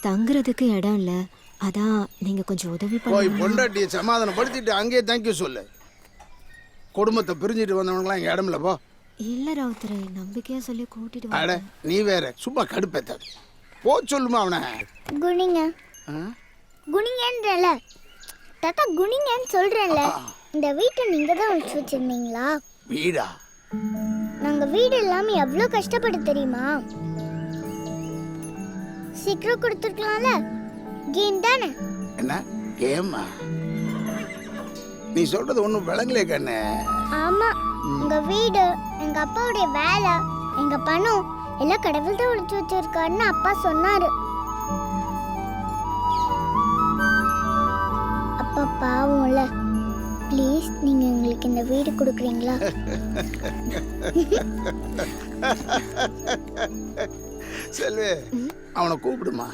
தங்குறதுக்கு இடம் இல்ல, அதான் நீங்க கொஞ்சம் உதவி போய் பண்ணுங்க. பொண்டாட்டியை சமாதானப்படுத்திட்டு அங்கேயே தேங்க்யூ சொல்லு. குடும்பத்தை பிரிஞ்சுட்டு வந்தவங்களாம் இங்கே இடமில்ல போ. இல்ல ராவுத்தரே, நம்பிக்கையா சொல்லி கூட்டிட்டு அட வந்தேன். நீ வேற சும்மா கடுப்பேத்தாது. போ சொல்லுமா அவனை. குனிங்க ஆ? குனிங்கன்றல தாத்தா, குனிங்கன்னு சொல்றேன்ல. இந்த வீட்டை நீங்க தான் ஒழிச்சு வச்சிருந்தீங்களா? வீடா? நாங்க வீடு இல்லாம எவ்வளவு கஷ்டப்பட்டு தெரியுமா? சீக்கிரம் கொடுத்துருக்கலாம்ல. கேம் தானே. என்ன கேமா? நீ சொல்றது ஒன்றும் விளங்கலே கண்ணு. ஆமா, உங்க வீடு, எங்க அப்பாவுடைய வேலை, எங்க பணம் எல்லாம் கடவுள் தான் ஒழிச்சு வச்சிருக்காருன்னு அப்பா சொன்னாரு. அப்பா பாவம்ல. ப்ளீஸ் நீங்க எங்களுக்கு இந்த வீடு கொடுக்குறீங்களா? செல்வி அவனை கூப்பிடுமா.